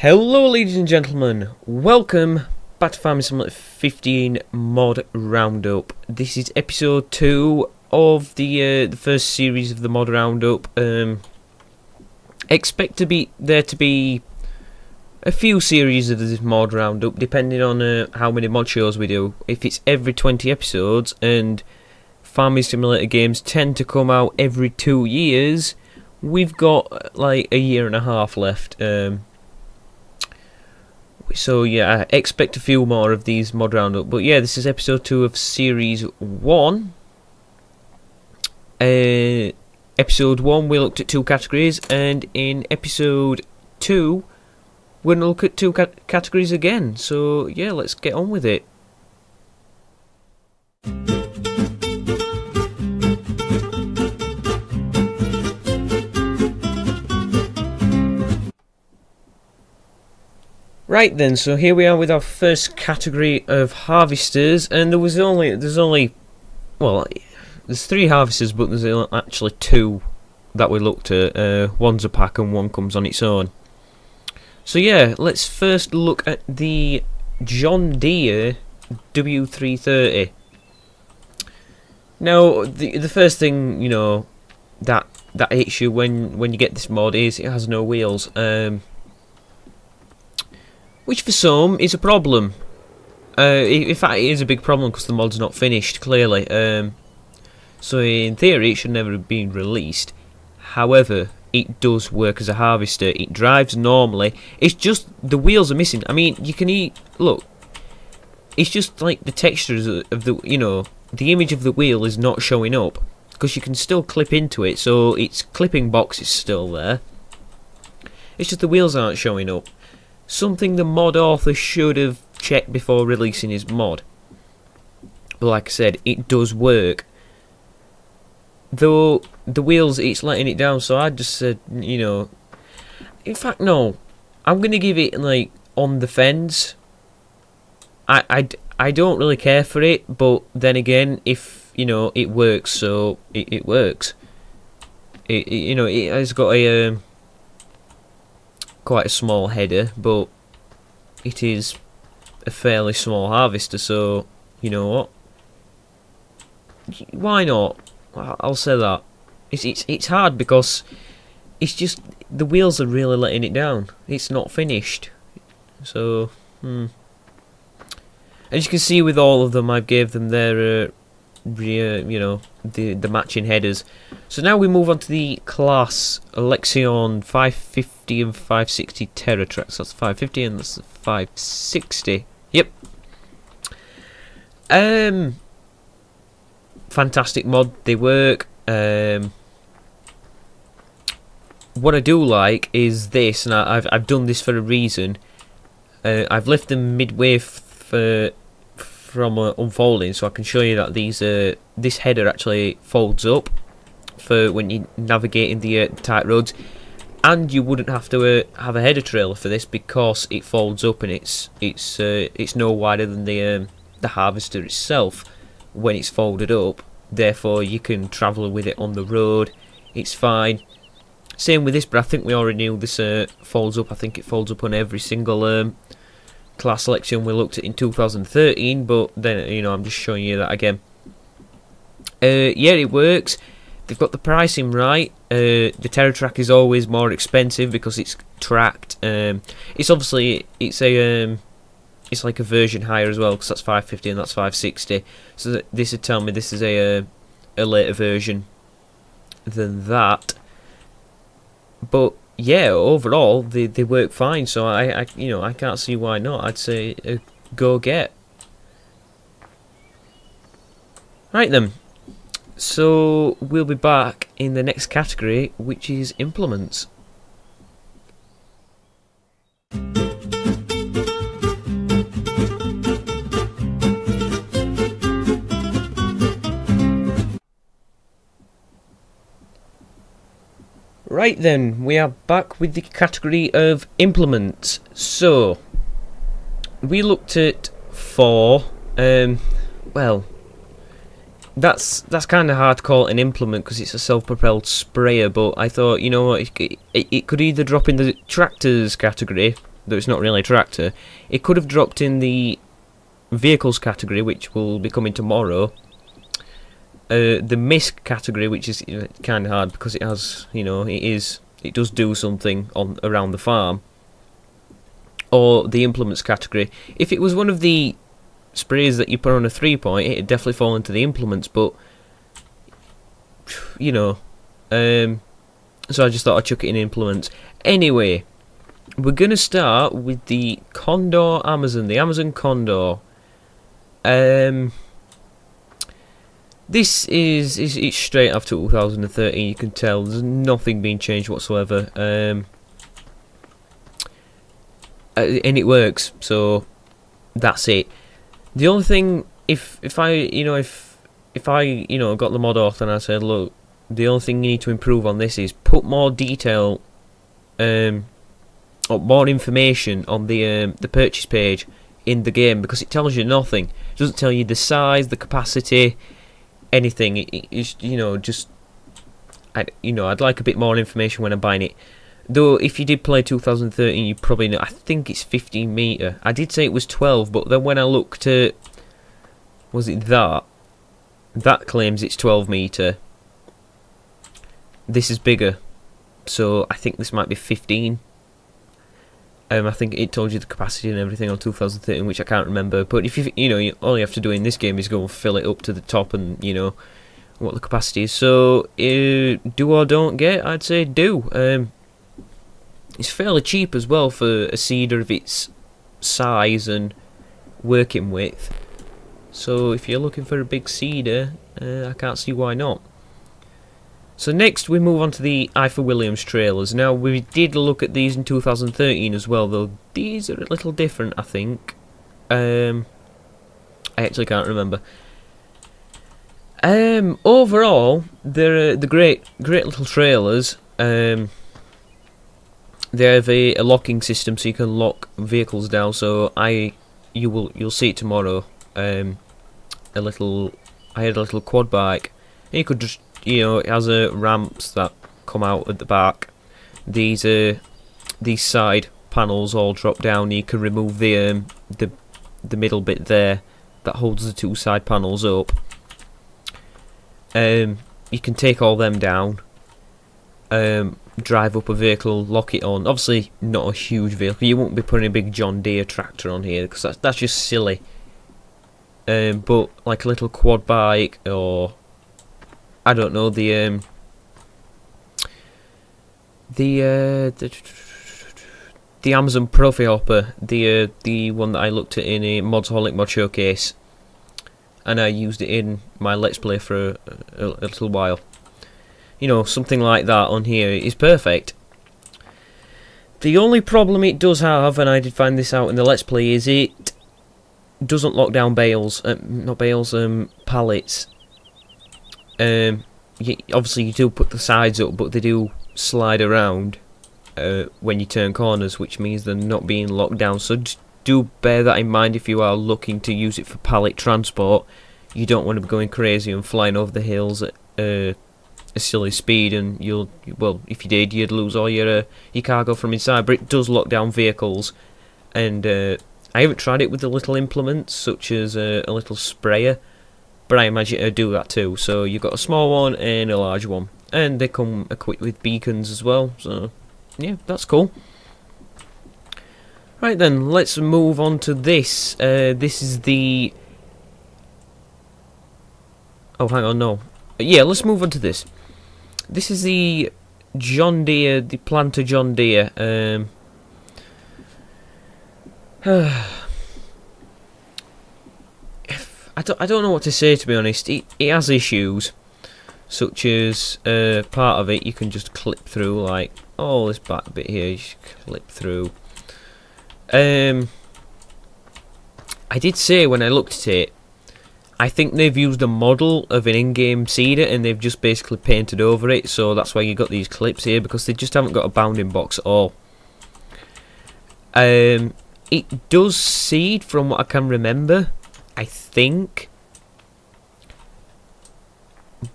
Hello ladies and gentlemen, welcome back to Farming Simulator 15 Mod Roundup. This is episode 2 of the first series of the Mod Roundup. Expect there to be a few series of this Mod Roundup depending on how many mod shows we do. If it's every 20 episodes and Farming Simulator games tend to come out every 2 years, we've got like a year and a half left. So yeah, I expect a few more of these Mod Roundup. But yeah, this is episode 2 of series 1. Episode 1 we looked at 2 categories, and in episode 2 we're going to look at 2 categories again. So yeah, let's get on with it. Right then, so here we are with our first category of harvesters, and there's 3 harvesters, but there's actually 2 that we looked at. One's a pack and one comes on its own. So yeah, let's first look at the John Deere W330. Now, the first thing, you know, that hits you when you get this mod is it has no wheels. Which for some is a problem. In fact, it is a big problem because the mod's not finished, clearly. So in theory, it should never have been released. However, it does work as a harvester. It drives normally. It's just the wheels are missing. I mean, you can look. It's just like the textures of the, you know, the image of the wheel is not showing up because you can still clip into it. So its clipping box is still there. It's just the wheels aren't showing up. Something the mod author should have checked before releasing his mod. But like I said, it does work. Though the wheels, it's letting it down, so I just said, you know... In fact, no. I'm going to give it, like, on the fence. I don't really care for it, but then again, if, you know, it works, so it works. You know, it has got a... quite a small header, but it is a fairly small harvester, so you know what, why not? I'll say that. It's hard because it's just the wheels are really letting it down. It's not finished, so as you can see with all of them, I gave them their you know, the matching headers. So now we move on to the class Lexion 550 and 560 TerraTracks. That's 550 and that's 560. Yep. Fantastic mod. They work. What I do like is this, and I've done this for a reason. I've left them midway from unfolding, so I can show you that this header actually folds up for when you're navigating the tight roads, and you wouldn't have to have a header trailer for this because it folds up and it's no wider than the harvester itself when it's folded up. Therefore, you can travel with it on the road. It's fine. Same with this, but I think we already knew this folds up. I think it folds up on every single class selection we looked at in 2013, but then, you know, I'm just showing you that again. Yeah, it works. They've got the pricing right. The TerraTrack is always more expensive because it's tracked. It's obviously it's like a version higher as well because that's 550 and that's 560. So this would tell me this is a later version than that. But yeah, overall they work fine, so I you know, I can't see why not. I'd say go get. Right then, so we'll be back in the next category, which is implements. Right then, we are back with the category of implements. So, we looked at 4. Well, that's kind of hard to call it an implement because it's a self-propelled sprayer, but I thought, you know what, it could either drop in the tractors category though it's not really a tractor. It could have dropped in the vehicles category, which will be coming tomorrow. The misc category, which is kind of hard because it has, it does do something on around the farm. Or the implements category. If it was one of the sprays that you put on a 3-point, it'd definitely fall into the implements, but so I just thought I'd chuck it in implements. Anyway, we're gonna start with the Condor Amazon, the Amazon Condor. This is it's straight after 2013. You can tell there's nothing being changed whatsoever. And it works, so that's it. The only thing, if I got the mod author and I said, look, the only thing you need to improve on this is put more detail, or more information on the purchase page in the game, because it tells you nothing. It doesn't tell you the size, the capacity, anything. It's I'd like a bit more information when I'm buying it. Though, if you did play 2013, you probably know. I think it's 15 meter. I did say it was 12, but then when I looked at, was it that? That claims it's 12 meter. This is bigger, so I think this might be 15. I think it told you the capacity and everything on 2013, which I can't remember. But if all you have to do in this game is go and fill it up to the top, and what the capacity is. So, do or don't get? I'd say do. It's fairly cheap as well for a seeder of its size and working width. So if you're looking for a big seeder, I can't see why not. So next we move on to the Ifor Williams trailers. Now we did look at these in 2013 as well, though these are a little different, I think. I actually can't remember. Overall, they're the great little trailers. They have a locking system, so you can lock vehicles down. So you'll see it tomorrow. I had a little quad bike. And you could just, it has ramps that come out at the back. These side panels all drop down. You can remove the middle bit there that holds the two side panels up. You can take all them down. Drive up a vehicle, lock it on. Obviously not a huge vehicle. You won't be putting a big John Deere tractor on here, because that's just silly. But like a little quad bike, or I don't know, the Amazon Profi Hopper, the one that I looked at in a Modsaholic Mod Showcase, and I used it in my Let's Play for a little while. Something like that on here is perfect. The only problem it does have, and I did find this out in the Let's Play, is it doesn't lock down bales, pallets. Obviously you do put the sides up, but they do slide around when you turn corners, which means they're not being locked down. So just do bear that in mind if you are looking to use it for pallet transport. You don't want to be going crazy and flying over the hills at a silly speed, and if you did, you'd lose all your cargo from inside. But it does lock down vehicles, and I haven't tried it with the little implements such as a little sprayer, but I imagine it'll do that too. So you've got a small one and a large one, and they come equipped with beacons as well. So yeah, that's cool. Right then, let's move on to this. This is the... Oh, hang on, no. Yeah, let's move on to this. This is the John Deere, the planter John Deere. I don't know what to say, to be honest. It has issues, such as part of it you can just clip through, like this back bit here. You just clip through. I did say when I looked at it, I think they've used a model of an in-game seeder and they've just basically painted over it, so that's why you got these clips here, because they just haven't got a bounding box at all. It does seed from what I can remember, I think,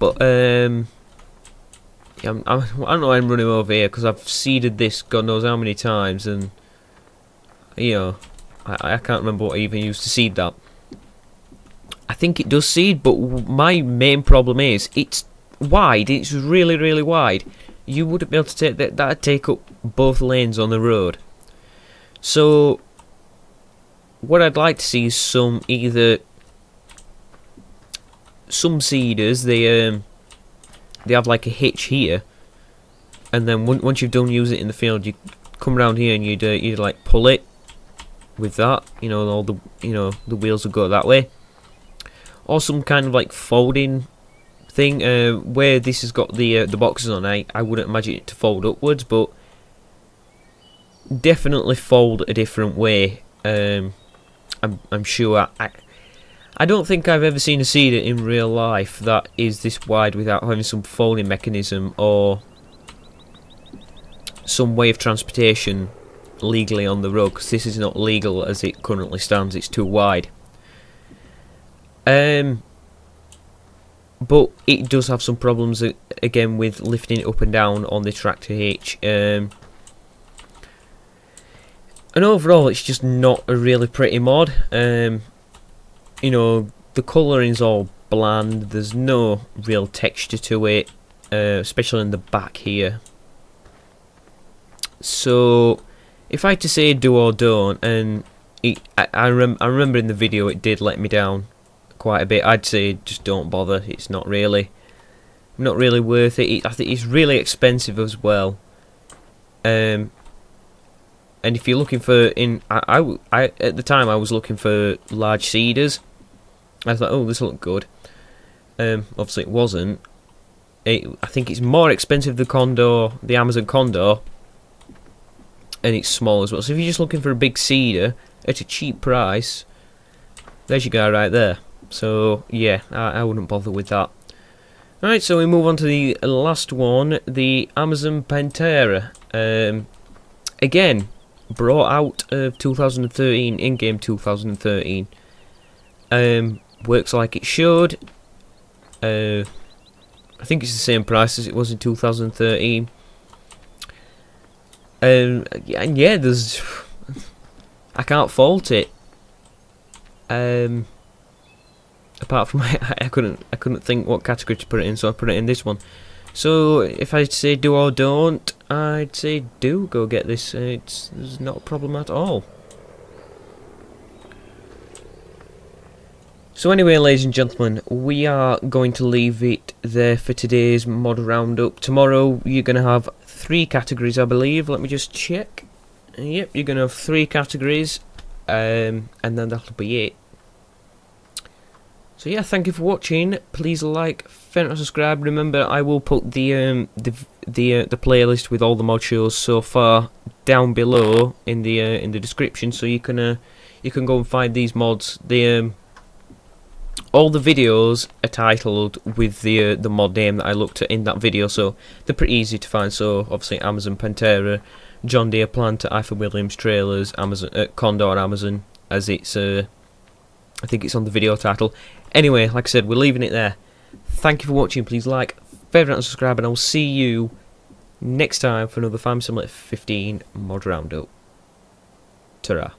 but I don't know why I'm running over here, because I've seeded this God knows how many times, and you know, I can't remember what I even used to seed that. I think it does seed, but my main problem is it's wide. It's really, really wide. You wouldn't be able to take that. That'd take up both lanes on the road. So what I'd like to see is some seeders. They have like a hitch here, and then once you've done use it in the field, you come around here and you'd like pull it with that. You know, all the the wheels will go that way. Or some kind of like folding thing, where this has got the boxes on. I wouldn't imagine it to fold upwards, but definitely fold a different way. I'm sure. I don't think I've ever seen a seeder in real life that is this wide without having some folding mechanism or some way of transportation legally on the road, because this is not legal as it currently stands. It's too wide. But it does have some problems again with lifting it up and down on the tractor hitch. And overall, it's just not a really pretty mod. You know, the colouring's all bland. There's no real texture to it, especially in the back here. So, if I had to say do or don't, and I remember in the video it did let me down quite a bit. I'd say just don't bother. It's not really worth it. I think it's really expensive as well. And if you're looking for I at the time I was looking for large seeders. I thought, oh, this will look good. Obviously it wasn't. I think it's more expensive than the Amazon Condor, and it's small as well. So if you're just looking for a big seeder at a cheap price, there's your guy right there. So yeah, I wouldn't bother with that. Alright, so we move on to the last one, the Amazon Pantera. Again, brought out of 2013, in-game 2013. Works like it should. I think it's the same price as it was in 2013. And yeah, there's I can't fault it. Apart from I couldn't think what category to put it in, so I put it in this one. So if I say do or don't, I'd say do. Go get this. There's not a problem at all. So anyway, ladies and gentlemen, we are going to leave it there for today's mod roundup. Tomorrow you're going to have 3 categories, I believe. Let me just check. Yep, you're going to have 3 categories, and then that'll be it. So yeah, thank you for watching. Please like, favorite, and subscribe. Remember, I will put the playlist with all the mod shows so far down below in the description, so you can go and find these mods. All the videos are titled with the mod name that I looked at in that video, so they're pretty easy to find. So obviously Amazon Pantera, John Deere Planter, Ifer Williams Trailers, Amazon Condor Amazon, as it's I think it's on the video title. Anyway, like I said, we're leaving it there. Thank you for watching. Please like, favourite and subscribe, and I will see you next time for another Farming Simulator 15 mod roundup. Ta-ra.